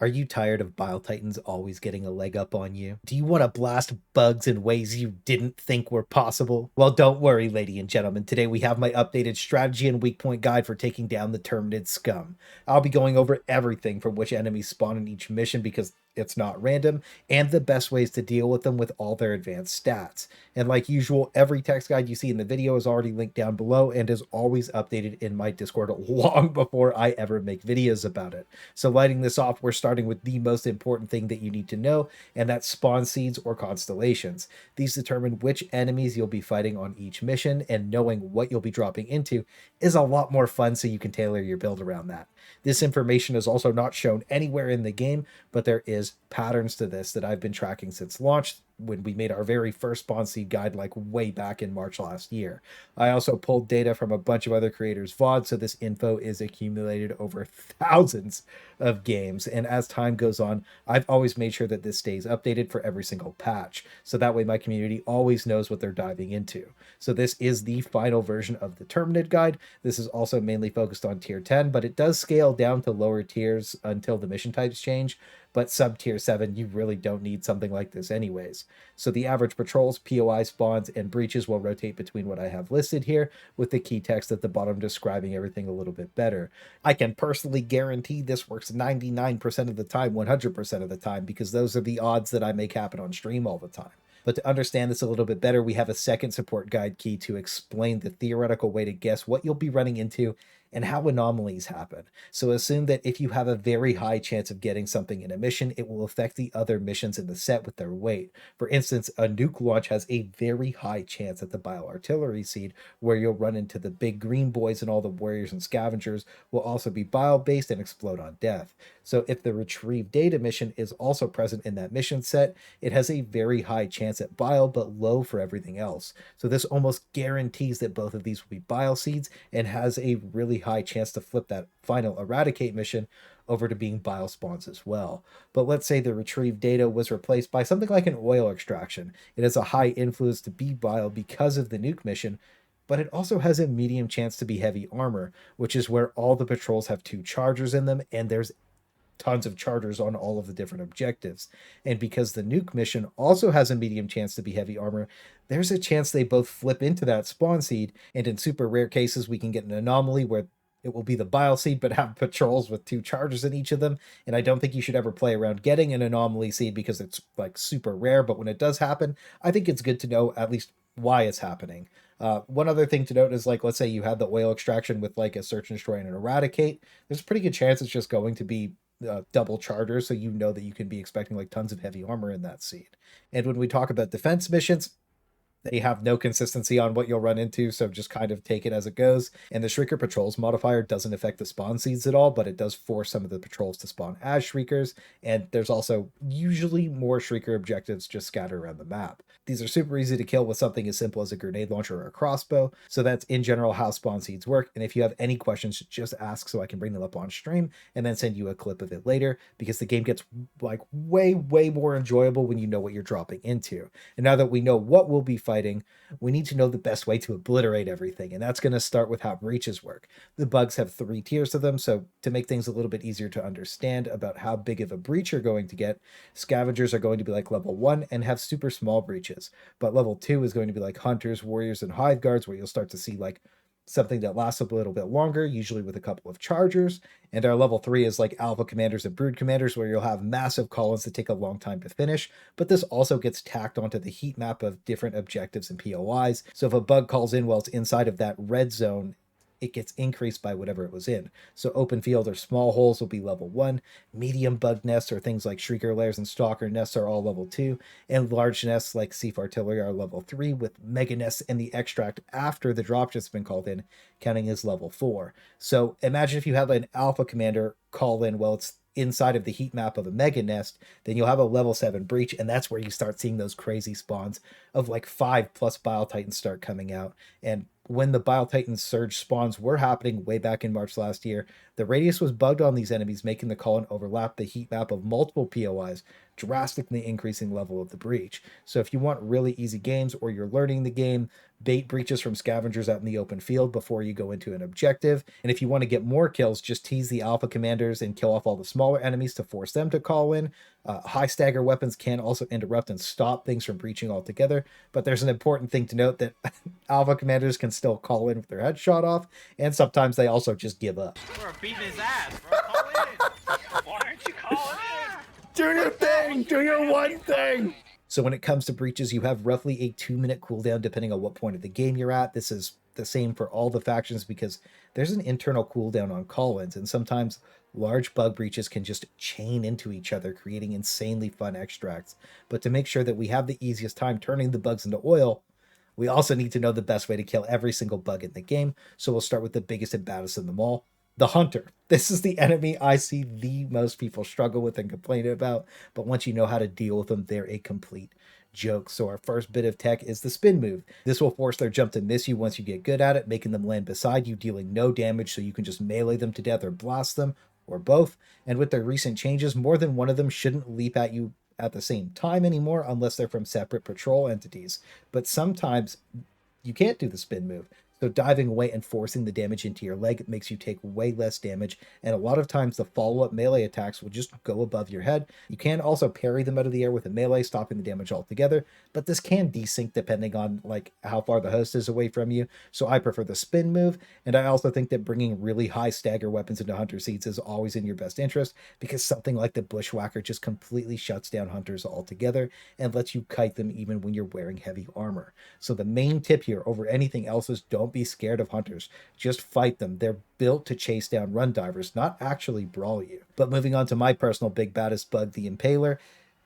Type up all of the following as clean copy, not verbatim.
Are you tired of Bile Titans always getting a leg up on you? Do you want to blast bugs in ways you didn't think were possible? Well, don't worry, lady and gentlemen. Today we have my updated strategy and weak point guide for taking down the Terminid scum. I'll be going over everything from which enemies spawn in each mission because it's not random, and the best ways to deal with them with all their advanced stats. And like usual, every text guide you see in the video is already linked down below and is always updated in my Discord long before I ever make videos about it. So lighting this off, we're starting with the most important thing that you need to know, and that's spawn seeds or constellations. These determine which enemies you'll be fighting on each mission, and knowing what you'll be dropping into is a lot more fun, so you can tailor your build around that. This information is also not shown anywhere in the game, but there is patterns to this that I've been tracking since launch, when we made our very first spawn seed guide like way back in March last year. I also pulled data from a bunch of other creators' VODs, so this info is accumulated over thousands of games. And as time goes on, I've always made sure that this stays updated for every single patch, so that way my community always knows what they're diving into. So this is the final version of the Terminid guide. This is also mainly focused on tier 10, but it does scale down to lower tiers until the mission types change. But sub tier 7, you really don't need something like this anyways. So the average patrols, POI spawns, and breaches will rotate between what I have listed here, with the key text at the bottom describing everything a little bit better. I can personally guarantee this works 99% of the time, 100% of the time, because those are the odds that I make happen on stream all the time. But to understand this a little bit better, we have a second support guide key to explain the theoretical way to guess what you'll be running into and how anomalies happen. So assume that if you have a very high chance of getting something in a mission, it will affect the other missions in the set with their weight. For instance, a nuke launch has a very high chance at the Bile Artillery seed, where you'll run into the big green boys, and all the warriors and scavengers will also be Bile based and explode on death. So if the retrieve data mission is also present in that mission set, it has a very high chance at Bile, but low for everything else. So this almost guarantees that both of these will be Bile seeds, and has a really high chance to flip that final eradicate mission over to being Bile spawns as well. But let's say the retrieve data was replaced by something like an oil extraction. It has a high influence to be Bile because of the nuke mission, but it also has a medium chance to be heavy armor, which is where all the patrols have 2 chargers in them, and there's tons of chargers on all of the different objectives. And because the nuke mission also has a medium chance to be heavy armor, there's a chance they both flip into that spawn seed, and in super rare cases we can get an anomaly where it will be the Bile seed but have patrols with 2 chargers in each of them. And I don't think you should ever play around getting an anomaly seed because it's like super rare, but when it does happen, I think it's good to know at least why it's happening. One other thing to note is, like, let's say you had the oil extraction with like a search and destroy and an eradicate, there's a pretty good chance it's just going to be double chargers, so you know that you can be expecting like tons of heavy armor in that seed. And when we talk about defense missions, they have no consistency on what you'll run into, so just kind of take it as it goes. And the Shrieker Patrols modifier doesn't affect the spawn seeds at all, but it does force some of the patrols to spawn as Shriekers, and there's also usually more Shrieker objectives just scattered around the map. These are super easy to kill with something as simple as a grenade launcher or a crossbow, so that's in general how spawn seeds work. And if you have any questions, just ask so I can bring them up on stream and then send you a clip of it later, because the game gets like way more enjoyable when you know what you're dropping into. And now that we know what we'll be fighting, we need to know the best way to obliterate everything, and that's going to start with how breaches work. The bugs have 3 tiers to them, so to make things a little bit easier to understand about how big of a breach you're going to get, scavengers are going to be like level 1 and have super small breaches, but level 2 is going to be like hunters, warriors, and hive guards, where you'll start to see like something that lasts a little bit longer, usually with a couple of chargers. And our level 3 is like alpha commanders and brood commanders, where you'll have massive columns that take a long time to finish, but this also gets tacked onto the heat map of different objectives and POIs. So if a bug calls in while it's inside of that red zone, it gets increased by whatever it was in. So open field or small holes will be level 1, medium bug nests or things like Shrieker lairs and Stalker nests are all level 2, and large nests like Siege Artillery are level 3, with mega nests and the extract after the drop just been called in counting as level 4. So imagine if you have an alpha commander call in while it's inside of the heat map of a mega nest, then you'll have a level 7 breach, and that's where you start seeing those crazy spawns of like 5+ Bile Titans start coming out. And when the Bile Titan surge spawns were happening way back in March last year, The radius was bugged on these enemies, making the column overlap the heat map of multiple POIs, drastically increasing level of the breach. So if you want really easy games or you're learning the game, bait breaches from scavengers out in the open field before you go into an objective. And if you want to get more kills, just tease the alpha commanders and kill off all the smaller enemies to force them to call in. High stagger weapons can also interrupt and stop things from breaching altogether, but there's an important thing to note that alpha commanders can still call in with their head shot off, and sometimes they also just give up. We're beating his ass, bro. Call in. Why aren't you calling in? Do your thing! Do your one thing! So when it comes to breaches, you have roughly a 2-minute cooldown depending on what point of the game you're at. This is the same for all the factions because there's an internal cooldown on call-ins, and sometimes large bug breaches can just chain into each other, creating insanely fun extracts. But to make sure that we have the easiest time turning the bugs into oil, we also need to know the best way to kill every single bug in the game, so we'll start with the biggest and baddest of them all, the Hunter. This is the enemy I see the most people struggle with and complain about, but once you know how to deal with them, they're a complete joke. So our first bit of tech is the spin move. This will force their jump to miss you once you get good at it, making them land beside you, dealing no damage, so you can just melee them to death or blast them, or both. And with their recent changes, more than one of them shouldn't leap at you at the same time anymore unless they're from separate patrol entities. But sometimes you can't do the spin move. So diving away and forcing the damage into your leg makes you take way less damage, and a lot of times the follow-up melee attacks will just go above your head. You can also parry them out of the air with a melee, stopping the damage altogether, but this can desync depending on like how far the host is away from you. So I prefer the spin move, and I also think that bringing really high stagger weapons into hunter seats is always in your best interest, because something like the Bushwhacker just completely shuts down hunters altogether and lets you kite them even when you're wearing heavy armor. So the main tip here over anything else is don't be scared of hunters. Just fight them. They're built to chase down run divers, not actually brawl you. But moving on to my personal big baddest bug, the Impaler,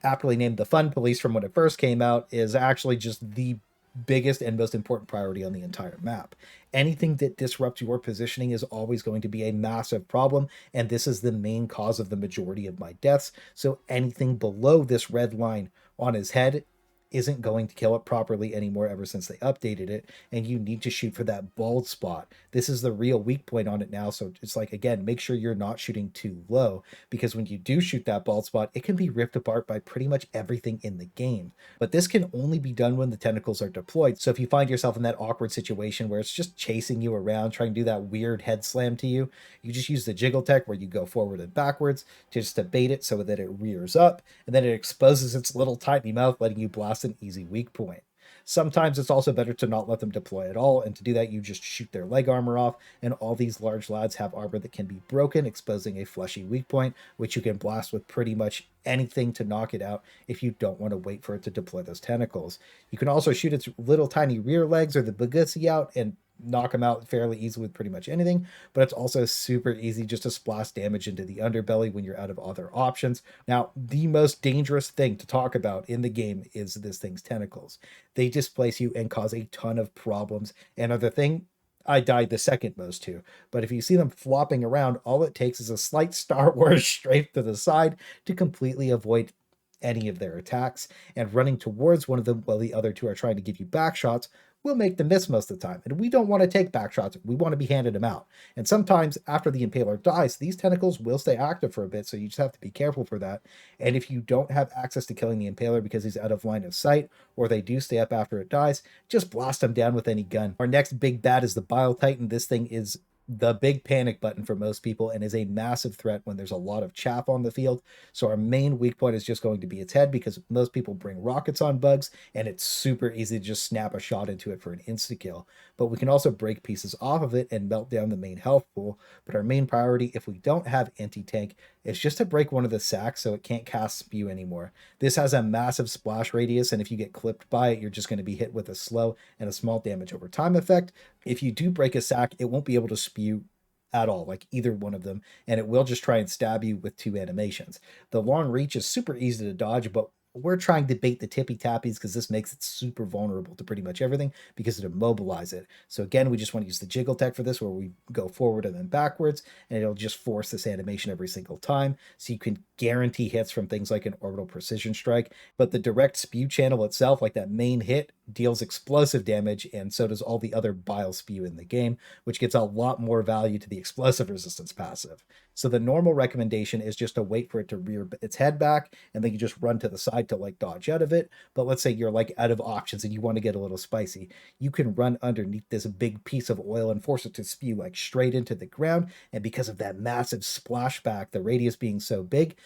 aptly named the Fun Police from when it first came out, is actually just the biggest and most important priority on the entire map. Anything that disrupts your positioning is always going to be a massive problem, and this is the main cause of the majority of my deaths. So anything below this red line on his head isn't going to kill it properly anymore ever since they updated it, and you need to shoot for that bald spot. This is the real weak point on it now, so it's like, again, make sure you're not shooting too low, because when you do shoot that bald spot, it can be ripped apart by pretty much everything in the game. But this can only be done when the tentacles are deployed, so if you find yourself in that awkward situation where it's just chasing you around, trying to do that weird head slam to you, you just use the jiggle tech where you go forward and backwards just to bait it so that it rears up, and then it exposes its little tiny mouth, letting you blast an easy weak point. Sometimes it's also better to not let them deploy at all, and to do that you just shoot their leg armor off, and all these large lads have armor that can be broken, exposing a fleshy weak point, which you can blast with pretty much anything to knock it out if you don't want to wait for it to deploy those tentacles. You can also shoot its little tiny rear legs or the Bagussi out and knock them out fairly easily with pretty much anything, but it's also super easy just to splash damage into the underbelly when you're out of other options. Now, the most dangerous thing to talk about in the game is this thing's tentacles. They displace you and cause a ton of problems, and are the thing I died the second most to. But if you see them flopping around, all it takes is a slight Star Wars strafe to the side to completely avoid any of their attacks, and running towards one of them while the other two are trying to give you back shots will make them miss most of the time. And we don't want to take back shots. We want to be handing them out. And sometimes after the Impaler dies, these tentacles will stay active for a bit, so you just have to be careful for that. And if you don't have access to killing the Impaler because he's out of line of sight, or they do stay up after it dies, just blast him down with any gun. Our next big bad is the Bile Titan. This thing is the big panic button for most people and is a massive threat when there's a lot of chaff on the field. So our main weak point is just going to be its head, because most people bring rockets on bugs and it's super easy to just snap a shot into it for an insta kill. But we can also break pieces off of it and melt down the main health pool. But our main priority, if we don't have anti-tank, is just to break one of the sacks so it can't cast spew anymore. This has a massive splash radius, and if you get clipped by it, you're just going to be hit with a slow and a small damage over time effect. If you do break a sack, it won't be able to spew at all, like either one of them, and it will just try and stab you with 2 animations. The long reach is super easy to dodge, but we're trying to bait the tippy tappies because this makes it super vulnerable to pretty much everything because it immobilizes it. So again, we just want to use the jiggle tech for this, where we go forward and then backwards, and it'll just force this animation every single time. So you can guarantee hits from things like an orbital precision strike, but the direct spew channel itself, like that main hit, deals explosive damage, and so does all the other Bile Spew in the game, which gets a lot more value to the explosive resistance passive. So the normal recommendation is just to wait for it to rear its head back, and then you just run to the side to like dodge out of it. But let's say you're like out of options and you want to get a little spicy. You can run underneath this big piece of oil and force it to spew like straight into the ground. And because of that massive splashback, the radius being so big,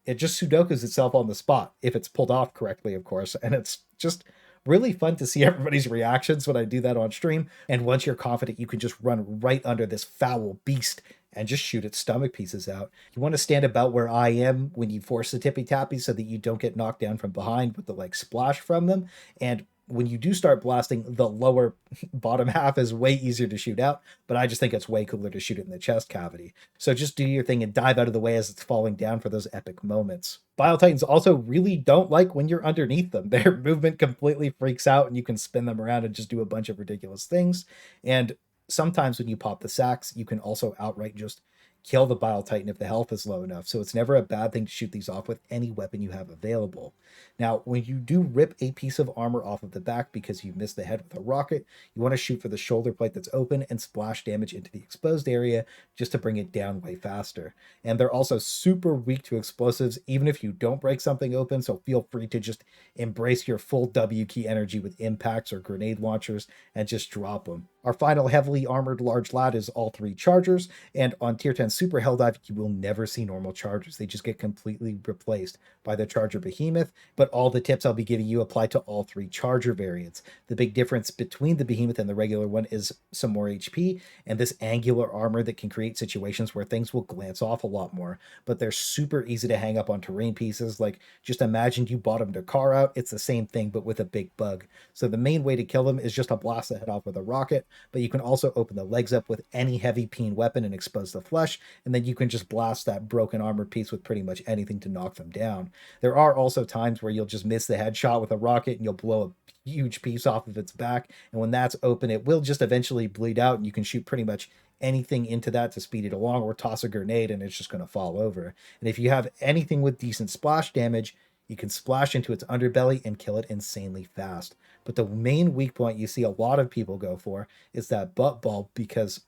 it just Sudokus itself on the spot if it's pulled off correctly, of course. And it's just really fun to see everybody's reactions when I do that on stream. And once you're confident, you can just run right under this foul beast and just shoot its stomach pieces out. You want to stand about where I am when you force the tippy tappy so that you don't get knocked down from behind with the like splash from them. And when you do start blasting, the lower bottom half is way easier to shoot out, but I just think it's way cooler to shoot it in the chest cavity. So just do your thing and dive out of the way as it's falling down for those epic moments. Bile Titans also really don't like when you're underneath them. Their movement completely freaks out and you can spin them around and just do a bunch of ridiculous things. And sometimes when you pop the sacks, you can also outright just kill the Bile Titan if the health is low enough. So it's never a bad thing to shoot these off with any weapon you have available. Now, when you do rip a piece of armor off of the back because you missed the head with a rocket, you want to shoot for the shoulder plate that's open and splash damage into the exposed area just to bring it down way faster. And they're also super weak to explosives, even if you don't break something open, so feel free to just embrace your full W key energy with impacts or grenade launchers and just drop them. Our final heavily armored large lad is all 3 chargers, and on tier 10 super helldive, you will never see normal chargers. They just get completely replaced by the charger behemoth, but all the tips I'll be giving you apply to all 3 charger variants. The big difference between the behemoth and the regular one is some more HP and this angular armor that can create situations where things will glance off a lot more, but they're super easy to hang up on terrain pieces. Like, just imagine you bottomed a car out. It's the same thing, but with a big bug. So the main way to kill them is just to blast the head off with a rocket, but you can also open the legs up with any heavy peen weapon and expose the flesh, and then you can just blast that broken armor piece with pretty much anything to knock them down. There are also times where you'll just miss the headshot with a rocket and you'll blow a huge piece off of its back, and when that's open, it will just eventually bleed out, and you can shoot pretty much anything into that to speed it along, or toss a grenade and it's just going to fall over. And if you have anything with decent splash damage, you can splash into its underbelly and kill it insanely fast. But the main weak point you see a lot of people go for is that butt bulb, because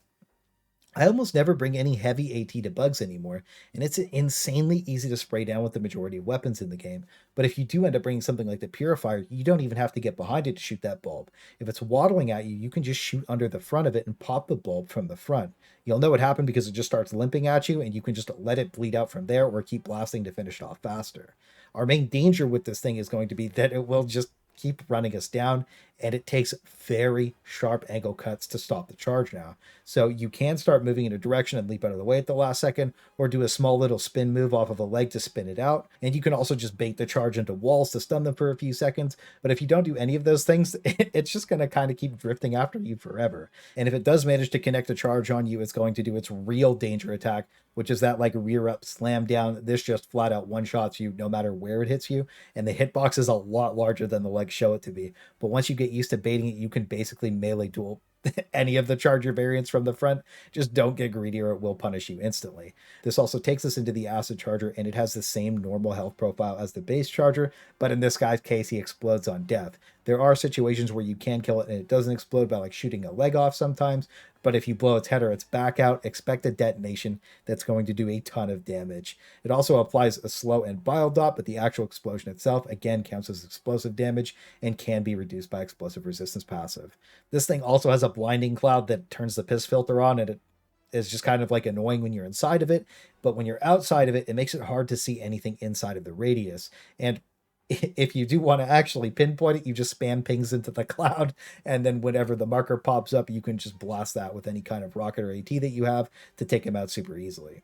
I almost never bring any heavy AT to bugs anymore, and it's insanely easy to spray down with the majority of weapons in the game. But if you do end up bringing something like the Purifier, you don't even have to get behind it to shoot that bulb. If it's waddling at you, you can just shoot under the front of it and pop the bulb from the front. You'll know what happened because it just starts limping at you, and you can just let it bleed out from there or keep blasting to finish it off faster. Our main danger with this thing is going to be that it will just keep running us down, and it takes very sharp angle cuts to stop the charge now. So you can start moving in a direction and leap out of the way at the last second, or do a small little spin move off of a leg to spin it out. And you can also just bait the charge into walls to stun them for a few seconds. But if you don't do any of those things, it's just going to kind of keep drifting after you forever. And if it does manage to connect a charge on you, it's going to do its real danger attack, which is that like rear up slam down. This just flat out one shots you no matter where it hits you. And the hitbox is a lot larger than the legs show it to be. But once you get used to baiting it, you can basically melee duel any of the charger variants from the front. Just don't get greedy or it will punish you instantly. This also takes us into the acid charger, and it has the same normal health profile as the base charger, but in this guy's case, he explodes on death. There are situations where you can kill it and it doesn't explode by like shooting a leg off sometimes, but if you blow its head or its back out, expect a detonation that's going to do a ton of damage. It also applies a slow and bile dot, but the actual explosion itself again counts as explosive damage and can be reduced by explosive resistance passive. This thing also has a blinding cloud that turns the piss filter on, and it is just kind of like annoying when you're inside of it, but when you're outside of it, it makes it hard to see anything inside of the radius. And if you do want to actually pinpoint it, you just spam pings into the cloud, and then whenever the marker pops up, you can just blast that with any kind of rocket or AT that you have to take him out super easily.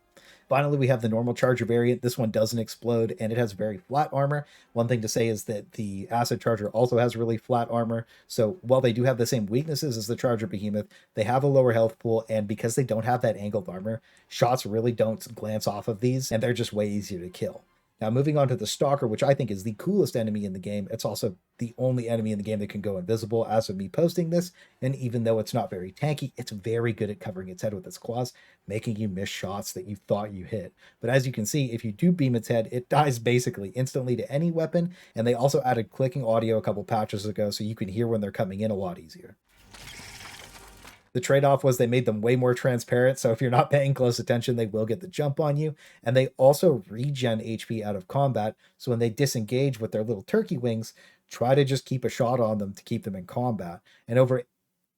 Finally, we have the normal charger variant. This one doesn't explode, and it has very flat armor. One thing to say is that the acid charger also has really flat armor, so while they do have the same weaknesses as the charger behemoth, they have a lower health pool, and because they don't have that angled armor, shots really don't glance off of these, and they're just way easier to kill. Now, moving on to the Stalker, which I think is the coolest enemy in the game. It's also the only enemy in the game that can go invisible as of me posting this. And even though it's not very tanky, it's very good at covering its head with its claws, making you miss shots that you thought you hit. But as you can see, if you do beam its head, it dies basically instantly to any weapon. And they also added clicking audio a couple patches ago, so you can hear when they're coming in a lot easier. The trade-off was they made them way more transparent, so if you're not paying close attention, they will get the jump on you. And they also regen HP out of combat, so when they disengage with their little turkey wings, try to just keep a shot on them to keep them in combat. And over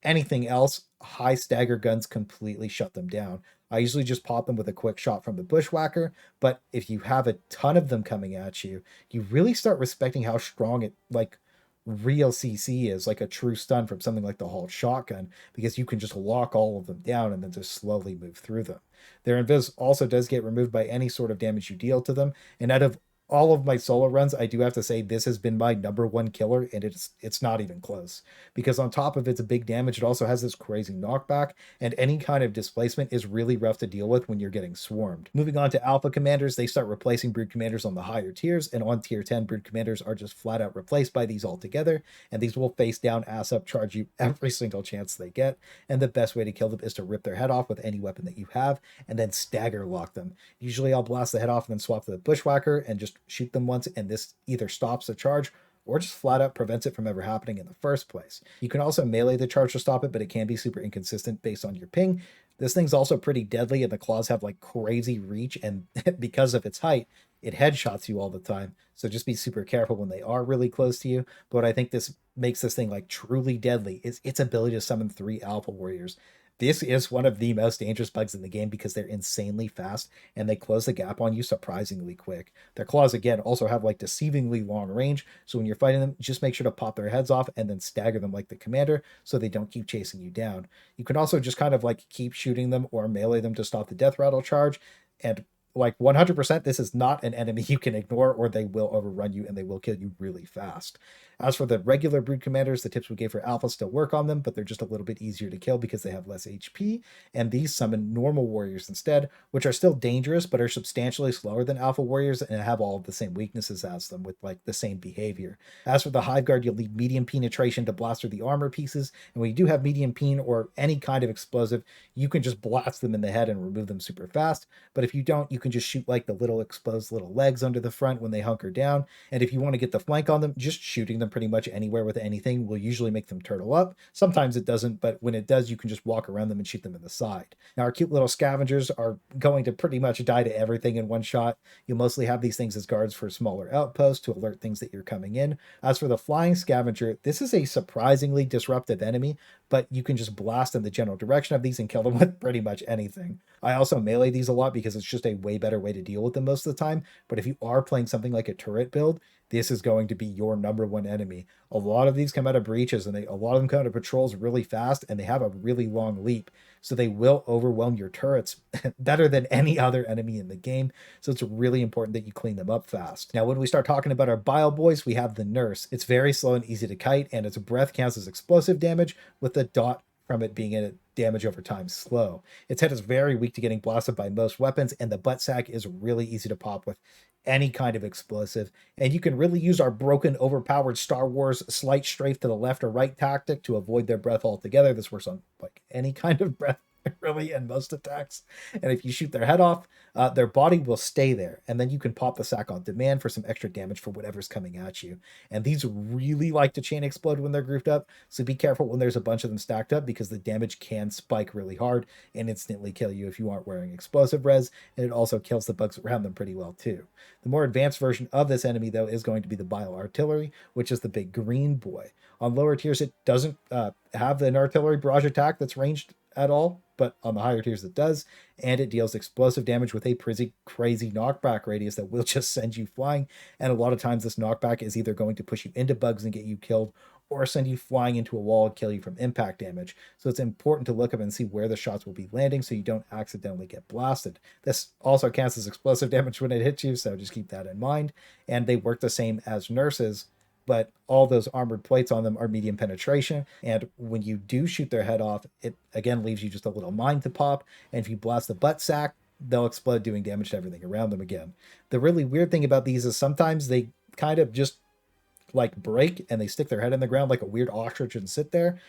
anything else, high stagger guns completely shut them down. I usually just pop them with a quick shot from the bushwhacker, but if you have a ton of them coming at you, you really start respecting how strong it, like, real CC is, like a true stun from something like the Halt shotgun, because you can just lock all of them down and then just slowly move through them. Their invis also does get removed by any sort of damage you deal to them, and out of all of my solo runs, I do have to say this has been my number one killer, and it's not even close. Because on top of its big damage, it also has this crazy knockback, and any kind of displacement is really rough to deal with when you're getting swarmed. Moving on to Alpha Commanders, they start replacing Brood Commanders on the higher tiers, and on tier 10, Brood Commanders are just flat out replaced by these altogether, and these will face down, ass up, charge you every single chance they get, and the best way to kill them is to rip their head off with any weapon that you have, and then stagger lock them. Usually I'll blast the head off and then swap to the Bushwhacker and just shoot them once, and this either stops the charge or just flat out prevents it from ever happening in the first place. You can also melee the charge to stop it, but it can be super inconsistent based on your ping. This thing's also pretty deadly, and the claws have like crazy reach, and because of its height, it headshots you all the time. So just be super careful when they are really close to you. But what I think this makes this thing like truly deadly is its ability to summon 3 Alpha Warriors. This is one of the most dangerous bugs in the game because they're insanely fast and they close the gap on you surprisingly quick. Their claws, again, also have like deceivingly long range, so when you're fighting them, just make sure to pop their heads off and then stagger them like the commander so they don't keep chasing you down. You can also just kind of like keep shooting them or melee them to stop the death rattle charge, and like 100%, this is not an enemy you can ignore, or they will overrun you and they will kill you really fast. As for the regular Brood Commanders, the tips we gave for Alpha still work on them, but they're just a little bit easier to kill because they have less HP, and these summon normal warriors instead, which are still dangerous, but are substantially slower than Alpha Warriors and have all of the same weaknesses as them with like the same behavior. As for the Hive Guard, you'll need medium penetration to blast through the armor pieces, and when you do have medium pen or any kind of explosive, you can just blast them in the head and remove them super fast, but if you don't, you can just shoot like the little exposed little legs under the front when they hunker down, and if you want to get the flank on them, just shooting them pretty much anywhere with anything will usually make them turtle up. Sometimes it doesn't, but when it does, you can just walk around them and shoot them in the side. Now, our cute little scavengers are going to pretty much die to everything in one shot. You'll mostly have these things as guards for smaller outposts to alert things that you're coming in. As for the flying scavenger, this is a surprisingly disruptive enemy, but you can just blast in the general direction of these and kill them with pretty much anything. I also melee these a lot because it's just a way better way to deal with them most of the time, but if you are playing something like a turret build, this is going to be your number one enemy. A lot of these come out of breaches, and a lot of them come out of patrols really fast, and they have a really long leap, so they will overwhelm your turrets better than any other enemy in the game, so it's really important that you clean them up fast. Now, when we start talking about our Bile boys, we have the Nurse. It's very slow and easy to kite, and its breath counts as explosive damage, with the dot from it being in damage over time slow. Its head is very weak to getting blasted by most weapons, and the butt sack is really easy to pop with any kind of explosive. And you can really use our broken, overpowered Star Wars slight strafe to the left or right tactic to avoid their breath altogether. This works on like any kind of breath, really, and most attacks. And if you shoot their head off, their body will stay there, and then you can pop the sack on demand for some extra damage for whatever's coming at you. And these really like to chain explode when they're grouped up, so be careful when there's a bunch of them stacked up, because the damage can spike really hard and instantly kill you if you aren't wearing explosive res, and it also kills the bugs around them pretty well too. The more advanced version of this enemy, though, is going to be the Bile Artillery, which is the big green boy. On lower tiers, it doesn't have an artillery barrage attack that's ranged at all, but on the higher tiers it does, and it deals explosive damage with a pretty crazy knockback radius that will just send you flying, and a lot of times this knockback is either going to push you into bugs and get you killed, or send you flying into a wall and kill you from impact damage. So it's important to look up and see where the shots will be landing so you don't accidentally get blasted. This also counts as explosive damage when it hits you, so just keep that in mind. And they work the same as nurses, but all those armored plates on them are medium penetration, and when you do shoot their head off, it again leaves you just a little mine to pop, and if you blast the butt sack, they'll explode, doing damage to everything around them again. The really weird thing about these is sometimes they kind of just like break and they stick their head in the ground like a weird ostrich and sit there,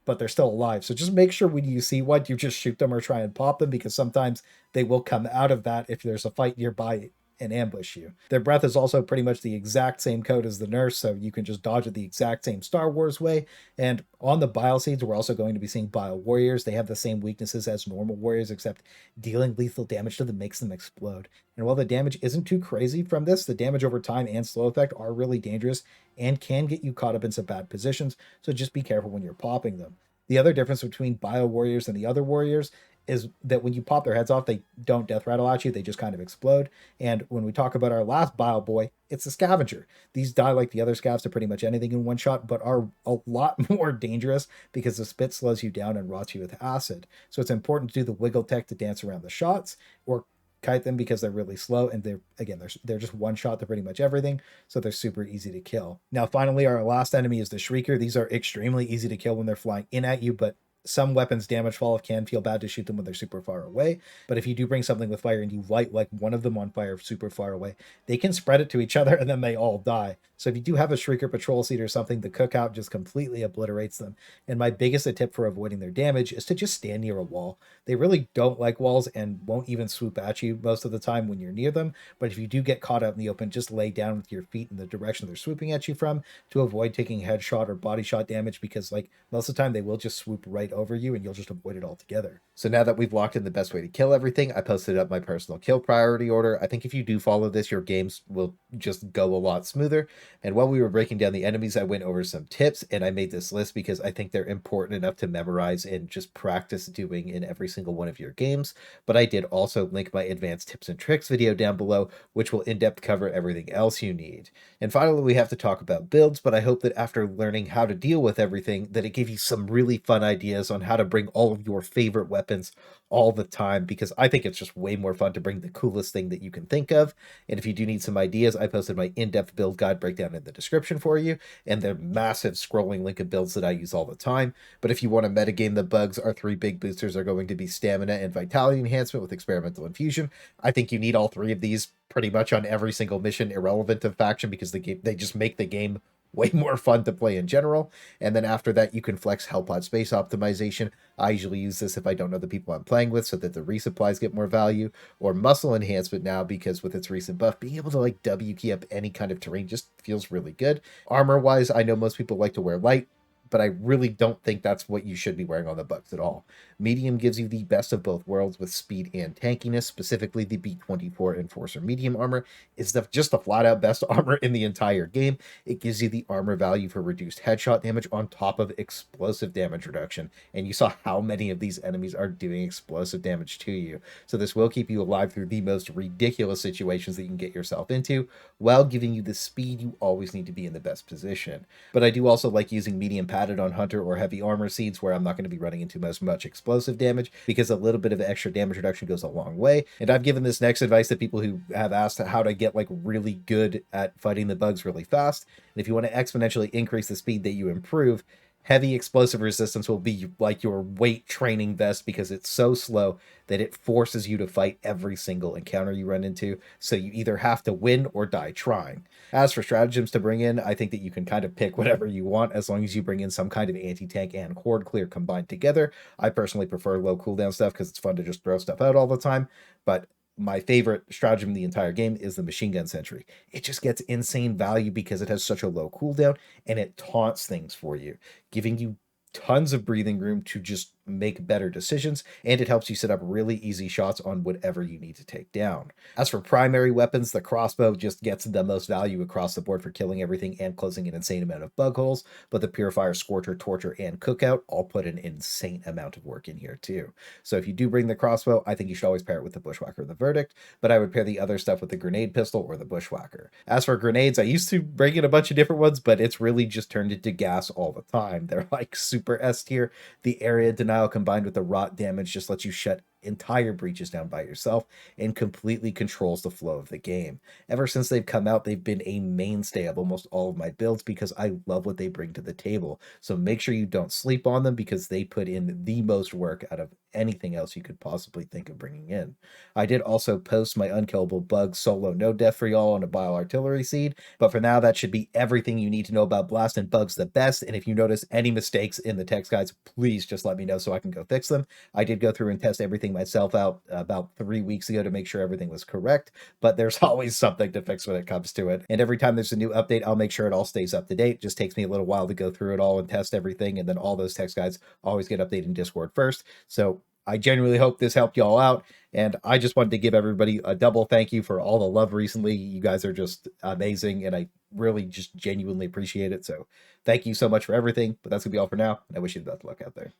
but they're still alive. So just make sure when you see one, you just shoot them or try and pop them, because sometimes they will come out of that if there's a fight nearby and ambush you. Their breath is also pretty much the exact same code as the nurse, so you can just dodge it the exact same Star Wars way. And on the Bile Seeds, we're also going to be seeing Bile Warriors. They have the same weaknesses as normal warriors, except dealing lethal damage to them makes them explode. And while the damage isn't too crazy from this, the damage over time and slow effect are really dangerous and can get you caught up in some bad positions, so just be careful when you're popping them. The other difference between Bile Warriors and the other warriors is that when you pop their heads off, they don't death rattle at you, they just kind of explode. And when we talk about our last Bile boy, it's the Scavenger. These die like the other scavs to pretty much anything in one shot, but are a lot more dangerous because the spit slows you down and rots you with acid. So it's important to do the wiggle tech to dance around the shots, or kite them because they're really slow, and they're just one shot to pretty much everything, so they're super easy to kill. Now finally, our last enemy is the Shrieker. These are extremely easy to kill when they're flying in at you, but some weapons damage fall off, can feel bad to shoot them when they're super far away. But if you do bring something with fire and you light like one of them on fire super far away, they can spread it to each other and then they all die. So if you do have a Shrieker patrol seat or something, the cookout just completely obliterates them. And my biggest tip for avoiding their damage is to just stand near a wall. They really don't like walls and won't even swoop at you most of the time when you're near them. But if you do get caught out in the open, just lay down with your feet in the direction they're swooping at you from to avoid taking headshot or body shot damage, because like most of the time they will just swoop right over you and you'll just avoid it altogether. So now that we've locked in the best way to kill everything, I posted up my personal kill priority order. I think if you do follow this, your games will just go a lot smoother. And while we were breaking down the enemies, I went over some tips, and I made this list because I think they're important enough to memorize and just practice doing in every single one of your games. But I did also link my advanced tips and tricks video down below, which will in-depth cover everything else you need. And finally, we have to talk about builds, but I hope that after learning how to deal with everything, that it gave you some really fun ideas on how to bring all of your favorite weapons all the time, because I think it's just way more fun to bring the coolest thing that you can think of. And if you do need some ideas, I posted my in-depth build guide breakdown in the description for you, and the massive scrolling link of builds that I use all the time. But if you want to metagame the bugs, our three big boosters are going to be stamina and vitality enhancement with experimental infusion. I think you need all three of these pretty much on every single mission, irrelevant of faction, because they just make the game way more fun to play in general. And then after that, you can flex Hellpod space optimization. I usually use this if I don't know the people I'm playing with, so that the resupplies get more value, or muscle enhancement now, because with its recent buff, being able to like W key up any kind of terrain just feels really good. Armor wise, I know most people like to wear light, but I really don't think that's what you should be wearing on the bugs at all. Medium gives you the best of both worlds with speed and tankiness. Specifically, the B24 Enforcer Medium armor is just the flat-out best armor in the entire game. It gives you the armor value for reduced headshot damage on top of explosive damage reduction, and you saw how many of these enemies are doing explosive damage to you. So this will keep you alive through the most ridiculous situations that you can get yourself into, while giving you the speed you always need to be in the best position. But I do also like using medium padded on Hunter or heavy armor seeds, where I'm not going to be running into as much explosive damage, because a little bit of extra damage reduction goes a long way. And I've given this next advice to people who have asked how to get like really good at fighting the bugs really fast. And if you want to exponentially increase the speed that you improve, heavy explosive resistance will be like your weight training vest, because it's so slow that it forces you to fight every single encounter you run into, so you either have to win or die trying. As for stratagems to bring in, I think that you can kind of pick whatever you want, as long as you bring in some kind of anti-tank and horde clear combined together. I personally prefer low cooldown stuff because it's fun to just throw stuff out all the time, but my favorite stratagem in the entire game is the machine gun sentry. It just gets insane value because it has such a low cooldown, and it taunts things for you, giving you tons of breathing room to just make better decisions, and it helps you set up really easy shots on whatever you need to take down. As for primary weapons, the crossbow just gets the most value across the board for killing everything and closing an insane amount of bug holes, but the Purifier, Scorcher, Torture, and Cookout all put an insane amount of work in here too. So if you do bring the crossbow, I think you should always pair it with the Bushwhacker or the Verdict, but I would pair the other stuff with the Grenade Pistol or the Bushwhacker. As for grenades, I used to bring in a bunch of different ones, but it's really just turned into gas all the time. They're like super S tier. The area denial combined with the rot damage just lets you shut entire breaches down by yourself and completely controls the flow of the game. Ever since they've come out, they've been a mainstay of almost all of my builds because I love what they bring to the table. So make sure you don't sleep on them because they put in the most work out of anything else you could possibly think of bringing in. I did also post my unkillable bugs solo no death for y'all on a Bile Artillery seed, but for now that should be everything you need to know about blasting bugs the best. And if you notice any mistakes in the text guides, please just let me know so I can go fix them. I did go through and test everything myself out about 3 weeks ago to make sure everything was correct, but there's always something to fix when it comes to it. And every time there's a new update, I'll make sure it all stays up to date. It just takes me a little while to go through it all and test everything, and then all those text guides always get updated in Discord first. So I genuinely hope this helped y'all out, and I just wanted to give everybody a double thank you for all the love recently. You guys are just amazing, and I really just genuinely appreciate it. So thank you so much for everything, but that's gonna be all for now, and I wish you the best of luck out there.